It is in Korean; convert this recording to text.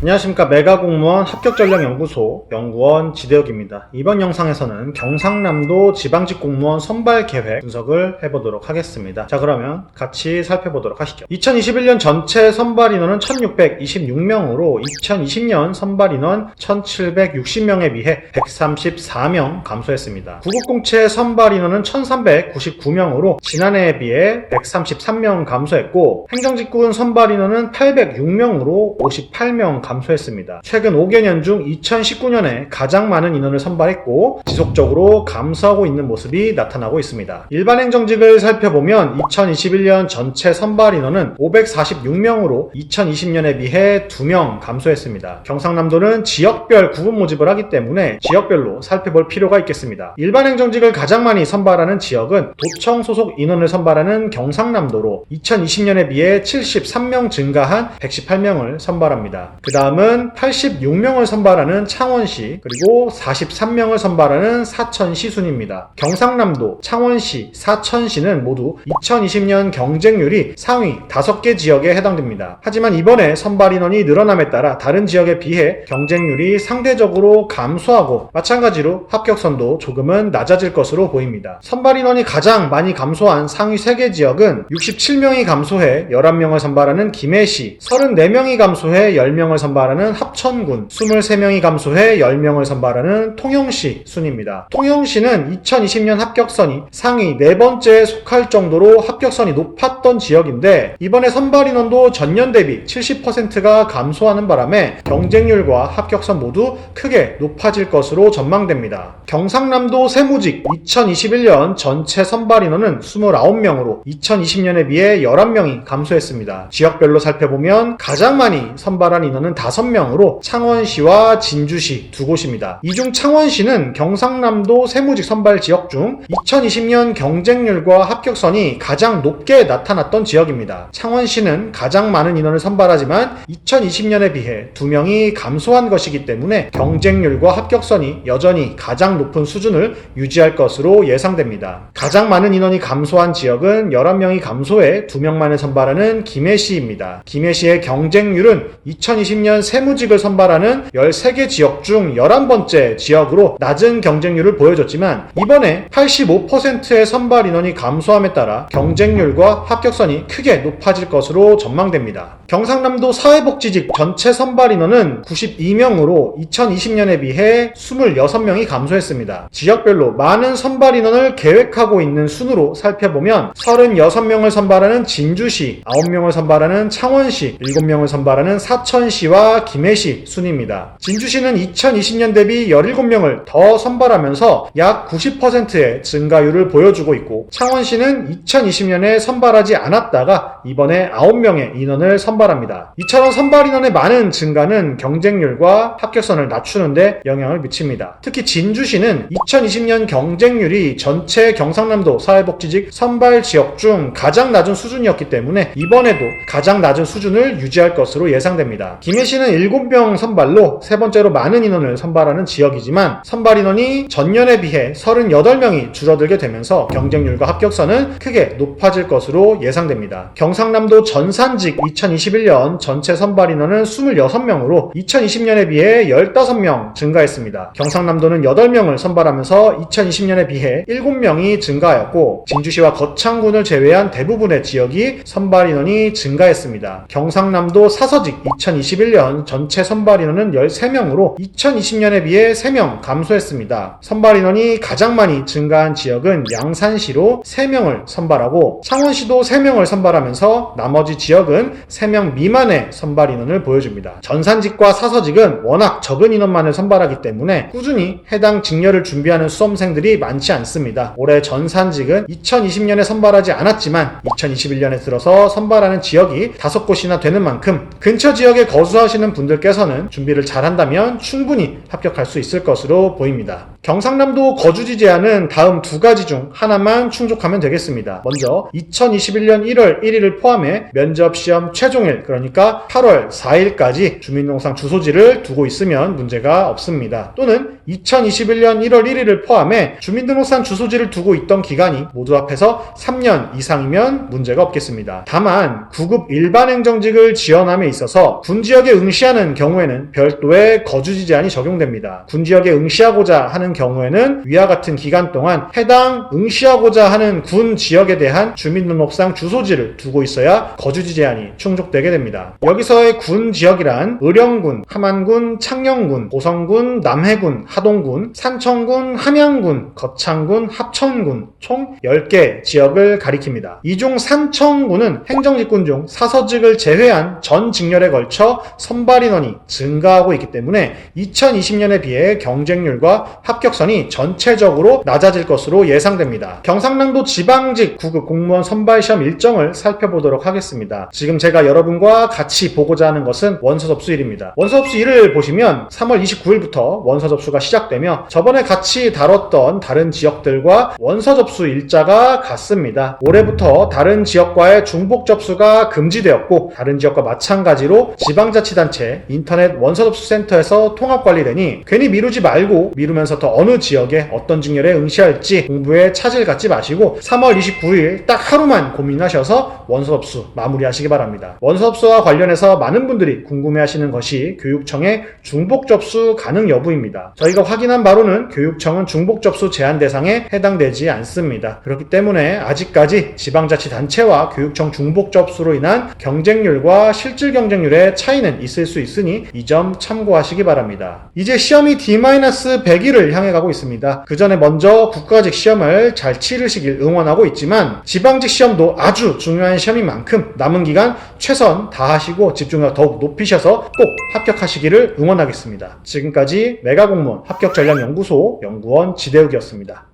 안녕하십니까. 메가공무원 합격전략연구소 연구원 지대욱입니다. 이번 영상에서는 경상남도 지방직 공무원 선발 계획 분석을 해보도록 하겠습니다. 자, 그러면 같이 살펴보도록 하시죠. 2021년 전체 선발 인원은 1626명으로 2020년 선발 인원 1760명에 비해 134명 감소했습니다. 구급공채 선발 인원은 1399명으로 지난해에 비해 133명 감소했고, 행정직군 선발 인원은 806명으로 58명 감소했습니다. 최근 5개년 중 2019년에 가장 많은 인원을 선발했고 지속적으로 감소하고 있는 모습이 나타나고 있습니다. 일반 행정직을 살펴보면 2021년 전체 선발 인원은 546명으로 2020년에 비해 2명 감소했습니다. 경상남도는 지역별 구분 모집을 하기 때문에 지역별로 살펴볼 필요가 있겠습니다. 일반 행정직을 가장 많이 선발하는 지역은 도청 소속 인원을 선발하는 경상남도로 2020년에 비해 73명 증가한 118명을 선발합니다. 그 다음은 86명을 선발하는 창원시, 그리고 43명을 선발하는 사천시 순입니다. 경상남도, 창원시, 사천시는 모두 2020년 경쟁률이 상위 5개 지역에 해당됩니다. 하지만 이번에 선발 인원이 늘어남에 따라 다른 지역에 비해 경쟁률이 상대적으로 감소하고 마찬가지로 합격선도 조금은 낮아질 것으로 보입니다. 선발 인원이 가장 많이 감소한 상위 3개 지역은 67명이 감소해 11명을 선발하는 김해시, 34명이 감소해 10명을 선발하는 합천군, 23명이 감소해 10명을 선발하는 통영시 순입니다. 통영시는 2020년 합격선이 상위 4번째에 속할 정도로 합격선이 높았던 지역인데, 이번에 선발 인원도 전년 대비 70%가 감소하는 바람에 경쟁률과 합격선 모두 크게 높아질 것으로 전망됩니다. 경상남도 세무직 2021년 전체 선발 인원은 29명으로 2020년에 비해 11명이 감소했습니다. 지역별로 살펴보면 가장 많이 선발한 인원은 5명으로 창원시와 진주시 두 곳입니다. 이 중 창원시는 경상남도 세무직 선발 지역 중 2020년 경쟁률과 합격선이 가장 높게 나타났던 지역입니다. 창원시는 가장 많은 인원을 선발하지만 2020년에 비해 2명이 감소한 것이기 때문에 경쟁률과 합격선이 여전히 가장 높은 수준을 유지할 것으로 예상됩니다. 가장 많은 인원이 감소한 지역은 11명이 감소해 2명만을 선발하는 김해시입니다. 김해시의 경쟁률은 2020년 세무직을 선발하는 13개 지역 중 11번째 지역으로 낮은 경쟁률을 보여줬지만, 이번에 85%의 선발 인원이 감소함에 따라 경쟁률과 합격선이 크게 높아질 것으로 전망됩니다. 경상남도 사회복지직 전체 선발 인원은 92명으로 2020년에 비해 26명이 감소했습니다. 지역별로 많은 선발 인원을 계획하고 있는 순으로 살펴보면 36명을 선발하는 진주시, 9명을 선발하는 창원시, 7명을 선발하는 사천시와 김해시 순입니다. 진주시는 2020년 대비 17명을 더 선발하면서 약 90%의 증가율을 보여주고 있고, 창원시는 2020년에 선발하지 않았다가 이번에 9명의 인원을 선발합니다. 이처럼 선발 인원의 많은 증가는 경쟁률과 합격선을 낮추는데 영향을 미칩니다. 특히 진주시는 2020년 경쟁률이 전체 경상남도 사회복지직 선발 지역 중 가장 낮은 수준이었기 때문에 이번에도 가장 낮은 수준을 유지할 것으로 예상됩니다. 김해시는 7명 선발로 세 번째로 많은 인원을 선발하는 지역이지만 선발 인원이 전년에 비해 38명이 줄어들게 되면서 경쟁률과 합격선은 크게 높아질 것으로 예상됩니다. 경상남도 전산직 2021년 전체 선발 인원은 26명으로 2020년에 비해 15명 증가했습니다. 경상남도는 8명을 선발하면서 2020년에 비해 7명이 증가하였고, 진주시와 거창군을 제외한 대부분의 지역이 선발 인원이 증가했습니다. 경상남도 사서직 2021년 전체 선발 인원은 13명으로 2020년에 비해 3명 감소했습니다. 선발 인원이 가장 많이 증가한 지역은 양산시로 3명을 선발하고, 창원시도 3명을 선발하면서 나머지 지역은 3명 미만의 선발 인원을 보여줍니다. 전산직과 사서직은 워낙 적은 인원만을 선발하기 때문에 꾸준히 해당 직렬을 준비하는 수험생들이 많지 않습니다. 올해 전산직은 2020년에 선발하지 않았지만 2021년에 들어서 선발하는 지역이 5곳이나 되는 만큼 근처 지역에 거주하시는 분들께서는 준비를 잘 한다면 충분히 합격할 수 있을 것으로 보입니다. 경상남도 거주지 제한은 다음 두 가지 중 하나만 충족하면 되겠습니다. 먼저 2021년 1월 1일을 포함해 면접시험 최종일, 그러니까 8월 4일까지 주민등록상 주소지를 두고 있으면 문제가 없습니다. 또는 2021년 1월 1일을 포함해 주민등록상 주소지를 두고 있던 기간이 모두 합해서 3년 이상이면 문제가 없겠습니다. 다만 9급 일반행정직을 지원함에 있어서 군지역에 응시하는 경우에는 별도의 거주지 제한이 적용됩니다. 군지역에 응시하고자 하는 경우에는 위와 같은 기간 동안 해당 응시하고자 하는 군 지역에 대한 주민등록상 주소지를 두고 있어야 거주지 제한이 충족되게 됩니다. 여기서의 군 지역이란 의령군, 함안군, 창녕군, 고성군, 남해군, 하동군, 산청군, 함양군, 거창군, 합천군 총 10개 지역을 가리킵니다. 이 중 산청군은 행정직군 중 사서직을 제외한 전 직렬에 걸쳐 선발 인원이 증가하고 있기 때문에 2020년에 비해 경쟁률과 합격선이 전체적으로 낮아질 것으로 예상됩니다. 경상남도 지방직 9급 공무원 선발시험 일정을 살펴보도록 하겠습니다. 지금 제가 여러분과 같이 보고자 하는 것은 원서 접수일입니다. 원서 접수일을 보시면 3월 29일부터 원서 접수가 시작되며 저번에 같이 다뤘던 다른 지역들과 원서 접수 일자가 같습니다. 올해부터 다른 지역과의 중복 접수가 금지되었고 다른 지역과 마찬가지로 지방자치단체 인터넷 원서 접수 센터에서 통합 관리되니 괜히 미루지 말고 미루면서 더 어느 지역에 어떤 직렬에 응시할지 공부에 차질 갖지 마시고 3월 29일 딱 하루만 고민하셔서 원서 접수 마무리하시기 바랍니다. 원서 접수와 관련해서 많은 분들이 궁금해하시는 것이 교육청의 중복 접수 가능 여부입니다. 저희가 확인한 바로는 교육청은 중복 접수 제한 대상에 해당되지 않습니다. 그렇기 때문에 아직까지 지방자치단체와 교육청 중복 접수로 인한 경쟁률과 실질 경쟁률의 차이는 있을 수 있으니 이 점 참고하시기 바랍니다. 이제 시험이 D-100일을 향해 가고 있습니다. 그 전에 먼저 국가직 시험을 잘 치르시길 응원하고 있지만 지방직 시험도 아주 중요한 시험인 만큼 남은 기간 최선 다하시고 집중력 더욱 높이셔서 꼭 합격하시기를 응원하겠습니다. 지금까지 메가공무원 합격전략연구소 연구원 지대욱이었습니다.